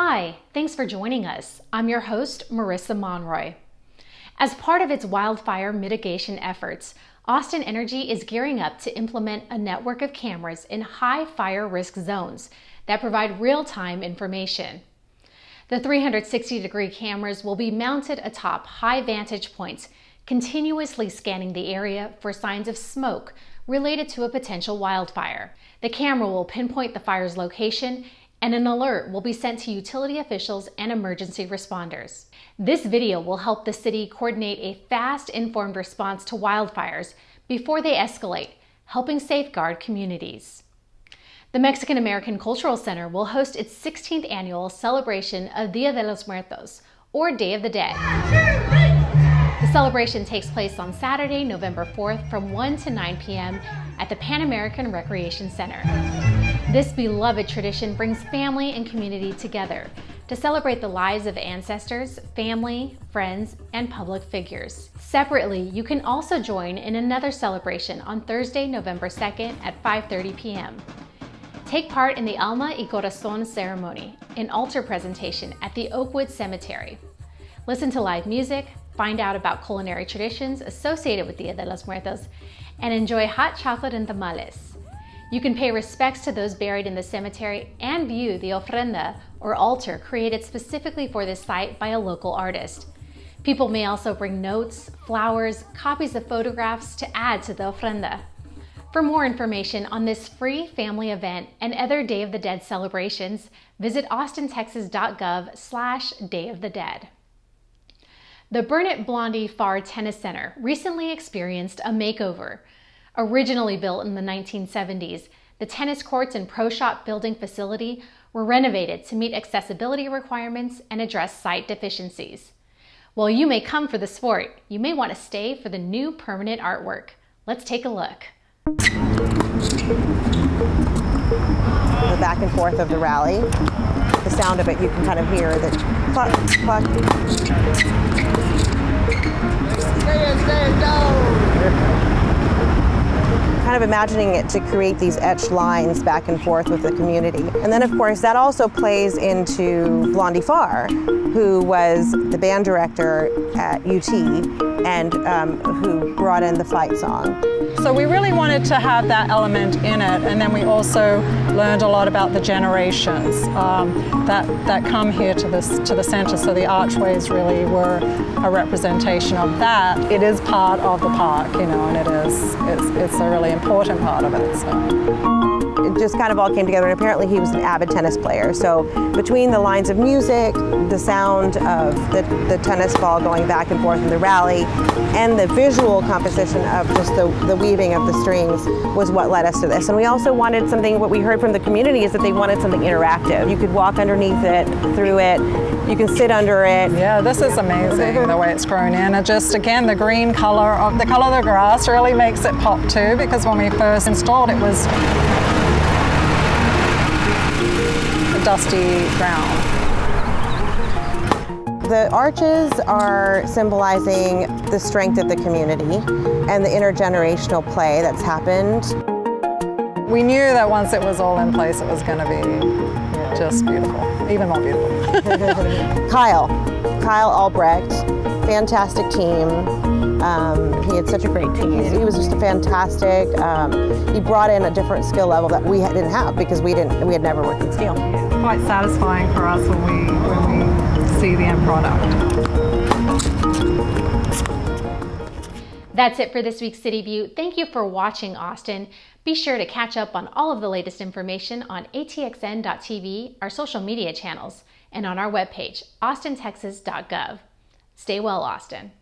Hi, thanks for joining us. I'm your host, Marissa Monroy. As part of its wildfire mitigation efforts, Austin Energy is gearing up to implement a network of cameras in high fire risk zones that provide real-time information. The 360-degree cameras will be mounted atop high vantage points, continuously scanning the area for signs of smoke related to a potential wildfire. The camera will pinpoint the fire's location, and an alert will be sent to utility officials and emergency responders. This video will help the city coordinate a fast, informed response to wildfires before they escalate, helping safeguard communities. The Mexican American Cultural Center will host its 16th annual celebration of Día De Los Muertos, or Day of the Dead. The celebration takes place on Saturday, November 4th from 1 to 9 p.m. at the Pan American Recreation Center. This beloved tradition brings family and community together to celebrate the lives of ancestors, family, friends, and public figures. Separately, you can also join in another celebration on Thursday, November 2nd at 5:30 p.m. Take part in the Alma y Corazón ceremony, an altar presentation at the Oakwood Cemetery. Listen to live music, find out about culinary traditions associated with Día de los Muertos, and enjoy hot chocolate and tamales. You can pay respects to those buried in the cemetery and view the ofrenda, or altar, created specifically for this site by a local artist. People may also bring notes, flowers, copies of photographs to add to the ofrenda. For more information on this free family event and other Day of the Dead celebrations, visit austintexas.gov/Day of the Dead. The Burnet Blondie Pharr Tennis Center recently experienced a makeover. Originally built in the 1970s, the tennis courts and pro shop building facility were renovated to meet accessibility requirements and address site deficiencies. While you may come for the sport, you may want to stay for the new permanent artwork. Let's take a look. The back and forth of the rally, the sound of it, you can kind of hear the cluck, cluck. Kind of imagining it to create these etched lines back and forth with the community. And then of course that also plays into Blondie Pharr, who was the band director at UT and who brought in the fight song. So we really wanted to have that element in it, and then we also learned a lot about the generations that come here to the center. So the archways really were a representation of that. It is part of the park, you know, and it's a really important part of it. So. It just kind of all came together, and apparently he was an avid tennis player. So between the lines of music, the sound of the tennis ball going back and forth in the rally, and the visual composition of just the weaving of the strings was what led us to this. And we also wanted something, what we heard from the community is that they wanted something interactive. You could walk underneath it, through it, you can sit under it. Yeah, this is amazing, the way it's grown in. And just, again, the green color of the grass really makes it pop too, because when we first installed it was dusty ground. The arches are symbolizing the strength of the community and the intergenerational play that's happened. We knew that once it was all in place, it was going to be just beautiful, even more beautiful. Kyle Albrecht, fantastic team. He had such a great team. He was just a fantastic. He brought in a different skill level that we didn't have because we had never worked in steel. Quite satisfying for us when we see the end product. That's it for this week's City View. Thank you for watching, Austin. Be sure to catch up on all of the latest information on atxn.tv, our social media channels, and on our webpage, austintexas.gov. Stay well, Austin.